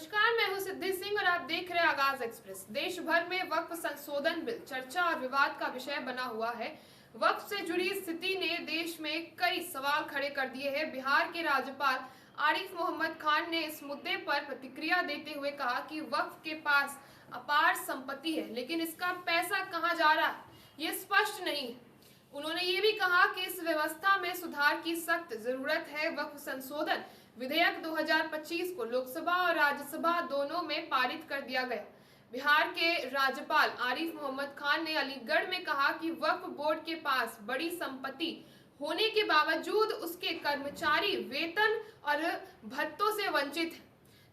नमस्कार, मैं हूं सिद्धि सिंह और आप देख रहे हैं आगाज एक्सप्रेस। देश भर में वक्फ संशोधन बिल चर्चा और विवाद का विषय बना हुआ है। वक्फ से जुड़ी स्थिति ने देश में कई सवाल खड़े कर दिए हैं। बिहार के राज्यपाल आरिफ मोहम्मद खान ने इस मुद्दे पर प्रतिक्रिया देते हुए कहा कि वक्फ के पास अपार संपत्ति है, लेकिन इसका पैसा कहां जा रहा है ये स्पष्ट नहीं है। उन्होंने ये भी कहा कि इस व्यवस्था में सुधार की सख्त जरूरत है। वक्फ संशोधन विधेयक 2025 को लोकसभा और राज्यसभा दोनों में पारित कर दिया गया। बिहार के राज्यपाल आरिफ मोहम्मद खान ने अलीगढ़ में कहा कि वक्फ बोर्ड के पास बड़ी संपत्ति होने के बावजूद उसके कर्मचारी वेतन और भत्तों से वंचित हैं,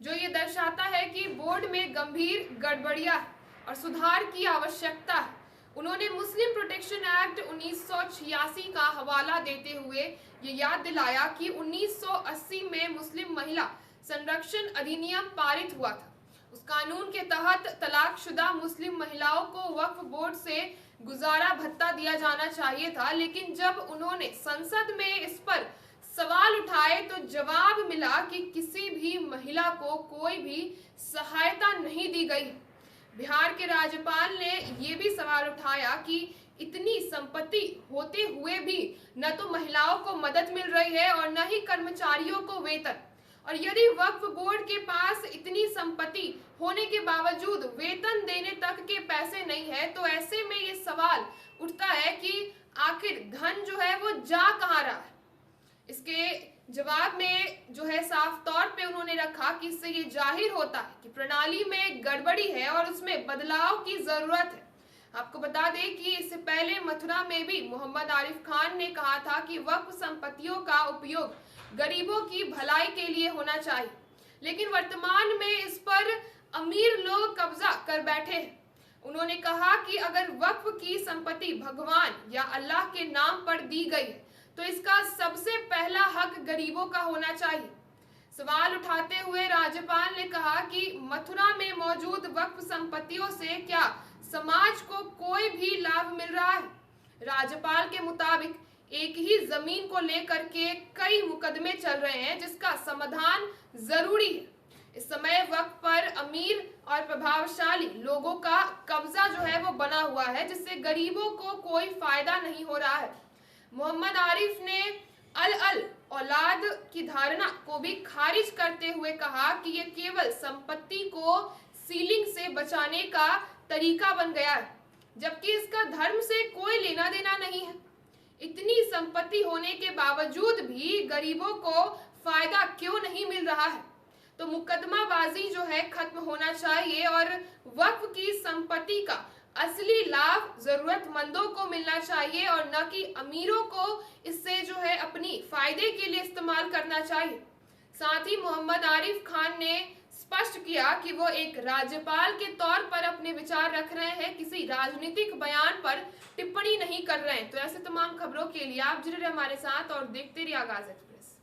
जो ये दर्शाता है कि बोर्ड में गंभीर गड़बड़ियां और सुधार की आवश्यकता है। उन्होंने मुस्लिम प्रोटेक्शन एक्ट 1986 का हवाला देते हुए ये याद दिलाया कि 1980 में मुस्लिम महिला संरक्षण अधिनियम पारित हुआ था। उस कानून के तहत तलाकशुदा मुस्लिम महिलाओं को वक्फ बोर्ड से गुजारा भत्ता दिया जाना चाहिए था, लेकिन जब उन्होंने संसद में इस पर सवाल उठाए तो जवाब मिला कि किसी भी महिला को कोई भी सहायता नहीं दी गई। बिहार के राज्यपाल ने ये भी सवाल उठाया कि इतनी संपत्ति होते हुए भी न तो महिलाओं को मदद मिल रही है और न ही कर्मचारियों को वेतन। और यदि वक्फ बोर्ड के पास इतनी संपत्ति होने के बावजूद वेतन देने तक के पैसे नहीं है, तो ऐसे में ये सवाल उठता है कि आखिर धन जो है वो जा कहाँ रहा है। इसके जवाब में जो है साफ तौर पे उन्होंने रखा कि इससे ये जाहिर होता है कि प्रणाली में गड़बड़ी है और उसमें बदलाव की जरूरत है। आपको बता दें कि इससे पहले मथुरा में भी मोहम्मद आरिफ खान ने कहा था कि वक्फ संपत्तियों का उपयोग गरीबों की भलाई के लिए होना चाहिए, लेकिन वर्तमान में इस पर अमीर लोग कब्जा कर बैठे हैं। उन्होंने कहा कि अगर वक्फ की संपत्ति भगवान या अल्लाह के नाम पर दी गई है तो इसका सबसे पहला हक गरीबों का होना चाहिए। सवाल उठाते हुए राज्यपाल ने कहा कि मथुरा में मौजूद वक्फ संपत्तियों से क्या समाज को कोई भी लाभ मिल रहा है। राज्यपाल के मुताबिक एक ही जमीन को लेकर के कई मुकदमे चल रहे हैं, जिसका समाधान जरूरी है। इस समय वक्फ पर अमीर और प्रभावशाली लोगों का कब्जा जो है वो बना हुआ है, जिससे गरीबों को कोई फायदा नहीं हो रहा है। मोहम्मद आरिफ ने अल औलाद की धारणा को भी खारिज करते हुए कहा कि यह केवल संपत्ति को सीलिंग से बचाने का तरीका बन गया है, जबकि इसका धर्म से कोई लेना देना नहीं है। इतनी संपत्ति होने के बावजूद भी गरीबों को फायदा क्यों नहीं मिल रहा है। तो मुकदमाबाजी जो है खत्म होना चाहिए और वक्फ की संपत्ति का असली लाभ जरूरतमंदों को मिलना चाहिए और न कि अमीरों को इससे जो है अपनी फायदे के लिए इस्तेमाल करना चाहिए। साथ ही मोहम्मद आरिफ खान ने स्पष्ट किया कि वो एक राज्यपाल के तौर पर अपने विचार रख रहे हैं, किसी राजनीतिक बयान पर टिप्पणी नहीं कर रहे हैं। तो ऐसे तमाम खबरों के लिए आप जुड़े रहिए हमारे साथ और देखते रहिए आगाज एक्सप्रेस।